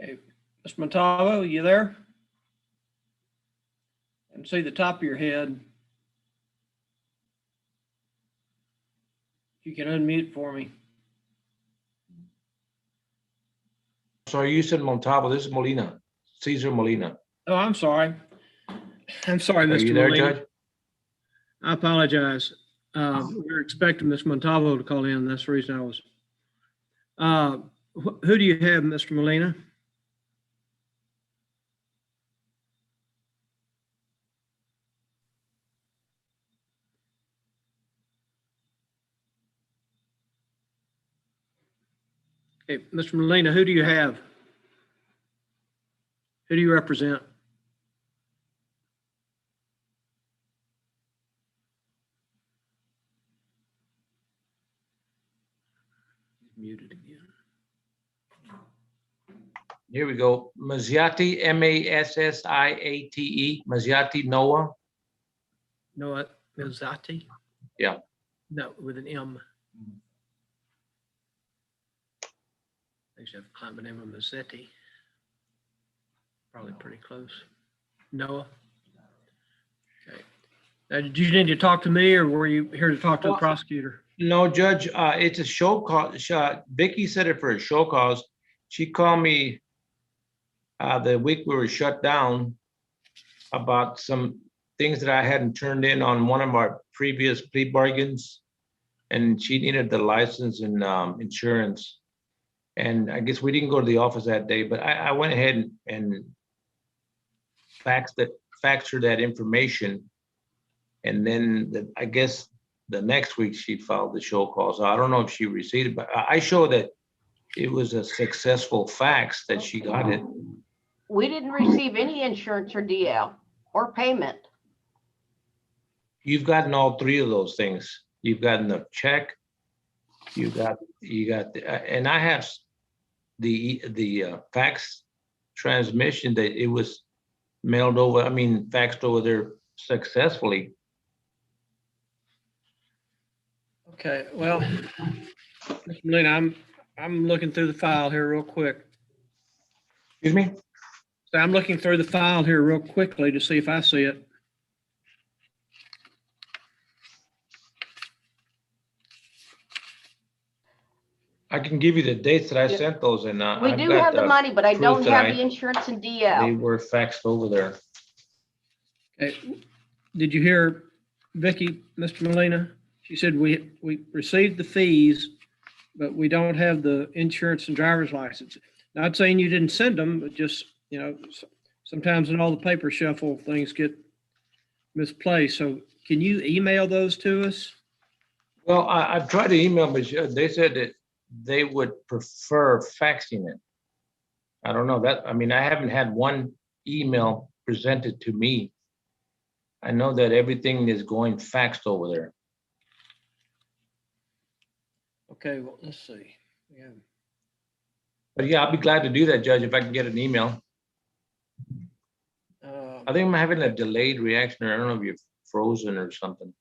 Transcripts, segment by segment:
Okay, Mr. Montalvo, you there? I can see the top of your head. If you can unmute for me. Sorry, you said Montalvo. This is Molina, Cesar Molina. Oh, I'm sorry. I'm sorry, Are Mr. you there, Molina. Judge? I apologize. We were expecting Ms. Montalvo to call in. That's the reason I was. Who do you have, Mr. Molina? Okay, Mr. Molina, who do you have? Who do you represent? Muted again. Here we go. Mazziotti, Massiate, Mazziotti Noah. Noah Mazzati? Yeah. No, with an M. They should have climbed the name of Mazzetti. Probably pretty close. Noah? Okay. Now, did you need to talk to me or were you here to talk to the prosecutor? No, Judge, it's a show cause. Vicky said it for a show cause. She called me the week we were shut down about some things that I hadn't turned in on one of our previous plea bargains. And she needed the license and insurance. And I guess we didn't go to the office that day, but I went ahead and faxed her that information. And then I guess the next week she filed the show call. So I don't know if she received it, but I show that it was a successful fax that she got it. We didn't receive any insurance or DL or payment. You've gotten all three of those things. You've gotten a check. You got and I have the fax transmission that it was mailed over. I mean, faxed over there successfully. Okay, well, Mr. Molina, I'm looking through the file here real quick. Excuse me? So I'm looking through the file here real quickly to see if I see it. I can give you the dates that I sent those in. We do have the money, but I don't have the insurance and They DL. were faxed over there. Okay, did you hear Vicky, Mr. Molina? She said we received the fees, but we don't have the insurance and driver's license. Not saying you didn't send them, but just, you know, sometimes in all the paper shuffle, things get misplaced. So can you email those to us? Well, I've tried to email, but they said that they would prefer faxing it. I don't know that. I mean, I haven't had one email presented to me. I know that everything is going faxed over there. Okay, well, let's see. Yeah. But yeah, I'll be glad to do that, Judge, if I can get an email. I think I'm having a delayed reaction, or I don't know if you're frozen or something.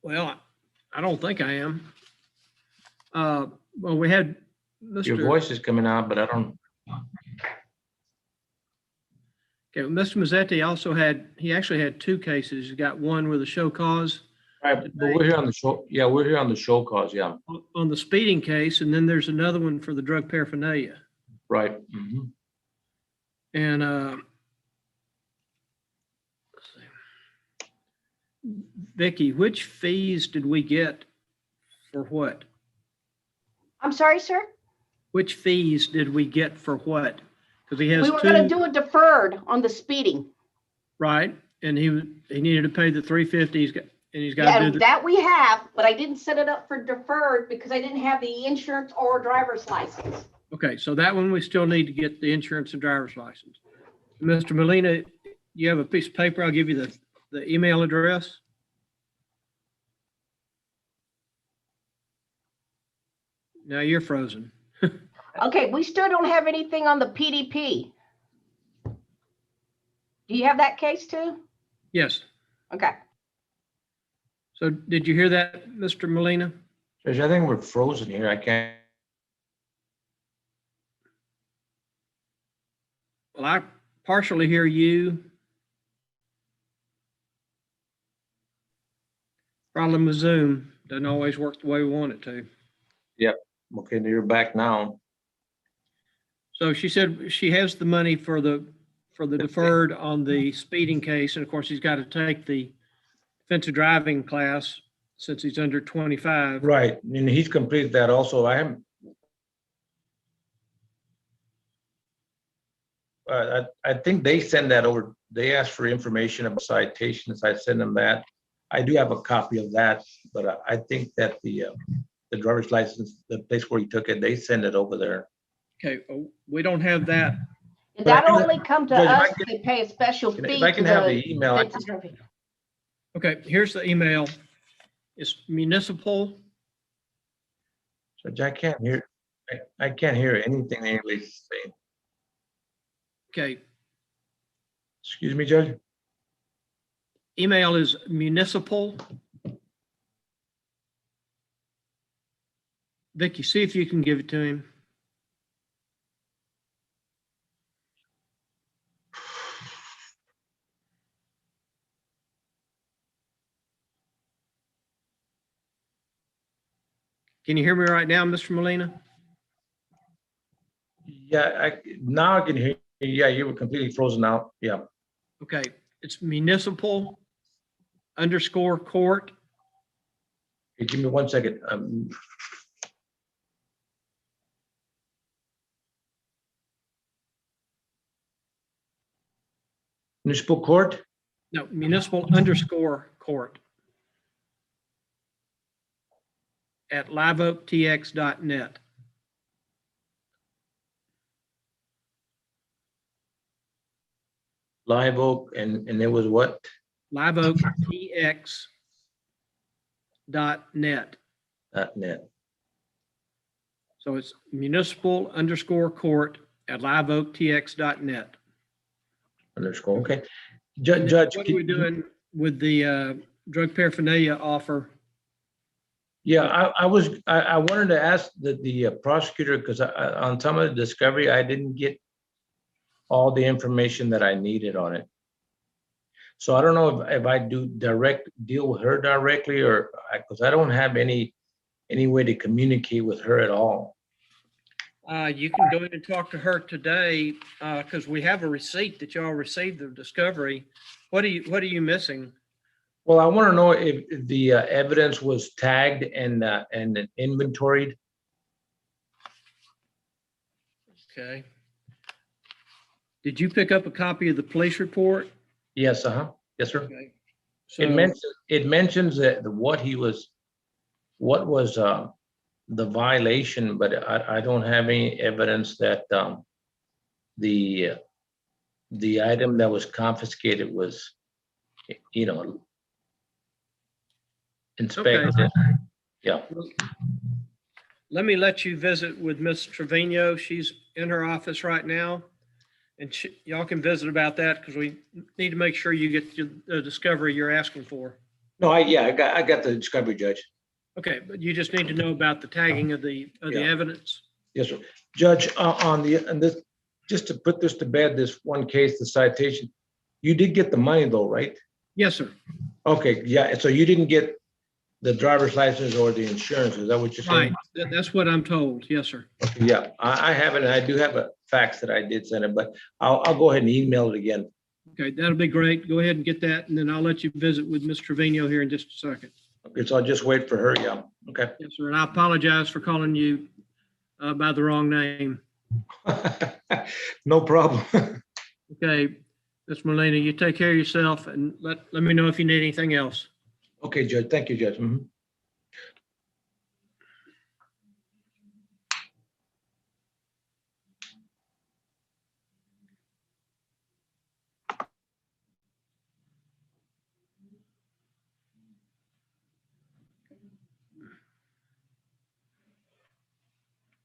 Well, I don't think I am. Well, we had Mr. Your voice is coming out, but I don't. Okay, Mr. Mazzetti also he actually had two cases. He got one with a show cause All right, but we're here on the show. Yeah, we're here on the show cause. Yeah, on the speeding case, and then there's another one for the drug paraphernalia. right. Mhm. And let's see. Vicky, which fees did we get for what? I'm sorry, sir? Which fees did we get for what? Because he has We were gonna two, do a deferred on the speeding. right? And he needed to pay the $350. He's got to Yeah, do the, that we have, but I didn't set it up for deferred because I didn't have the insurance or driver's license. okay, so that one we still need to get the insurance and driver's license. Mr. Molina, you have a piece of paper? I'll give you the email address. Now you're frozen. Okay, we still don't have anything on the PDP. Do you have that case too? Yes. Okay. So did you hear that, Mr. Molina? Judge, I think we're frozen here. I can't. Well, I partially hear you. Problem with Zoom, doesn't always work the way we want it to. Okay, you're back now. So she said she has the money for the deferred on the speeding case, and of course, he's got to take the offensive driving class since he's under 25. Right, and he's completed that also. I think they send that over. They asked for information about citations. I send them that. I do have a copy of that, but I think that the driver's license, the place where he took it, they send it over there. Okay, we don't have that. Did But I that can- only come to Judge, if I us? They pay a special fee If I can to have the the email, I offensive driving? Okay, here's the email. It's municipal. Judge, I can't hear anything anybody's saying. Okay, Excuse me, Judge? email is municipal. Vicky, see if you can give it to him. Can you hear me right now, Mr. Molina? Yeah, now I can hear you. Yeah, you were completely frozen out. Yeah. Okay, it's municipal _ court. Hey, give me 1 second. Municipal court? No, municipal _ court at liveoaktx.net. Live Oak, and it was what? liveoaktx.net. .net. So it's municipal _ court at liveoaktx.net. Underscore, okay. And Judge. then what are we doing with the drug paraphernalia offer? Yeah, I wanted to ask the prosecutor, because on some of the discovery, I didn't get all the information that I needed on it. So I don't know if I do deal with her directly, or, because I don't have any way to communicate with her at all. You can go in and talk to her today because we have a receipt that y'all received the discovery. What are you missing? Well, I want to know if the evidence was tagged and inventoried. Okay. Did you pick up a copy of the police report? Yes, yes, sir. Okay. It mentions that what was the violation, but I don't have any evidence that the item that was confiscated was, inspected. Okay. Yeah, Let me let you visit with Miss Trevino. She's in her office right now. And y'all can visit about that because we need to make sure you get the discovery you're asking for. no, I got the discovery, Judge. Okay, but you just need to know about the tagging of the Yeah. evidence. Yes, sir. Judge, on this, just to put this to bed, this one case, the citation, you did get the money though, right? Yes, sir. Okay, yeah, so you didn't get the driver's license or the insurance, is that what you're saying? Right. That's what I'm told. Yes, sir. Yeah, I have it, and I do have a fax that I did send it, but I'll go ahead and email it again. Okay, that'll be great. Go ahead and get that, and then I'll let you visit with Ms. Trevino here in just a second. Okay, so I'll just wait for her, yeah, okay. Yes, sir. And I apologize for calling you by the wrong name. No problem. Okay, Ms. Molina, you take care of yourself and let me know if you need anything else. Okay, Judge, thank you, Judge. Mhm.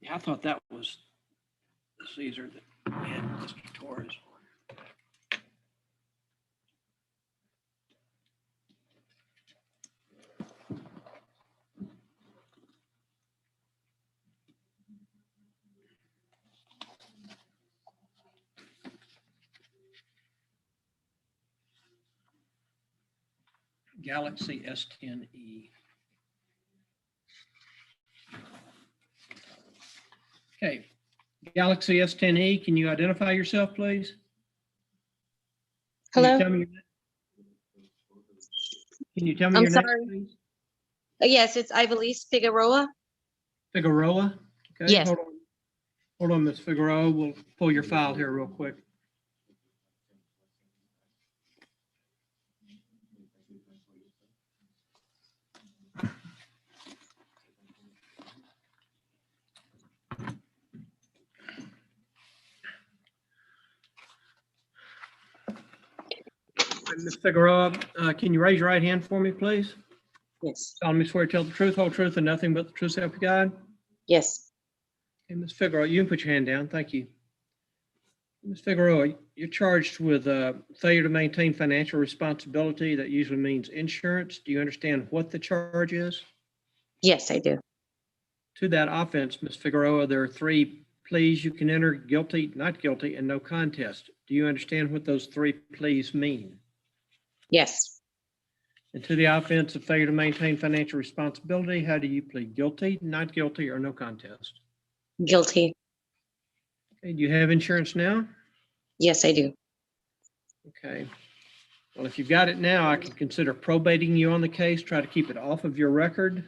Yeah, I thought that was Caesar that had Mr. Torres. Galaxy S10e. Okay, Galaxy S10e, can you identify yourself, please? Can you Hello? tell me? Can you tell me I'm your name, sorry. please? Yes, it's Ivelisse Figueroa. Figueroa? Okay, Yes. hold on. Hold on, Ms. Figueroa. We'll pull your file here real quick. Ms. Figueroa, can you raise your right hand for me, please? Yes. Solemnly swear to tell the truth, whole truth, and nothing but the truth, so help you God. Yes. Okay, Ms. Figueroa, you can put your hand down. Thank you. Ms. Figueroa, you're charged with failure to maintain financial responsibility. That usually means insurance. Do you understand what the charge is? Yes, I do. To that offense, Ms. Figueroa, there are 3 pleas you can enter: guilty, not guilty, and no contest. Do you understand what those 3 pleas mean? Yes. And to the offense of failure to maintain financial responsibility, how do you plead? Guilty, not guilty, or no contest? Guilty. Okay, do you have insurance now? Yes, I do. Okay. Well, if you've got it now, I can consider probating you on the case, try to keep it off of your record.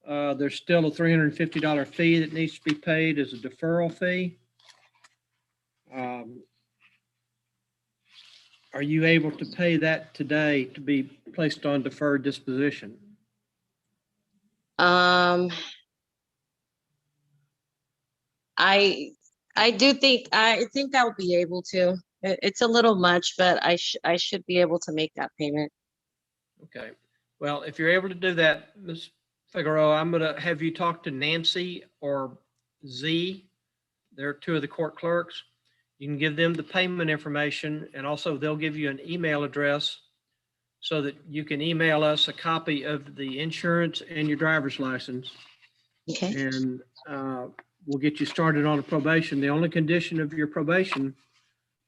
There's still a $350 fee that needs to be paid as a deferral fee. Are you able to pay that today to be placed on deferred disposition? I do think, I think I'll be able to. It's a little much, but I should be able to make that payment. Okay. Well, if you're able to do that, Ms. Figueroa, I'm going to have you talk to Nancy or Z. They're 2 of the court clerks. You can give them the payment information, and also they'll give you an email address so that you can email us a copy of the insurance and your driver's license. Okay. And we'll get you started on a probation. The only condition of your probation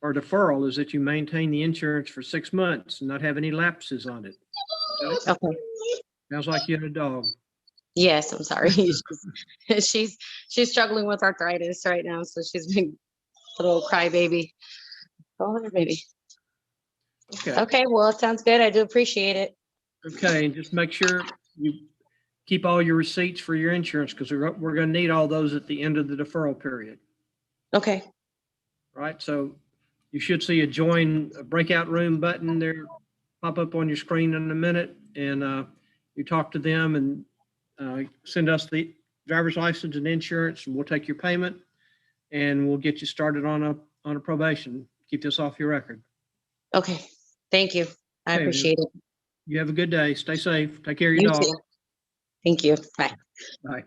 or deferral is that you maintain the insurance for 6 months and not have any lapses on it. Okay? Okay. Sounds like you had a dog. Yes, I'm sorry. She's struggling with arthritis right now, so she's been a little crybaby. Oh, baby. Okay. Okay, well, it sounds good. I do appreciate it. Okay, and just make sure you keep all your receipts for your insurance, because we're going to need all those at the end of the deferral period. Okay. Right, so you should see a join a breakout room button there pop up on your screen in a minute, and you talk to them and send us the driver's license and insurance, and we'll take your payment, and we'll get you started on a probation. Keep this off your record. Okay. Thank you. I Okay, appreciate it. You have a good day. Stay safe. Take care of your You dog. too. Thank you. Bye. Bye.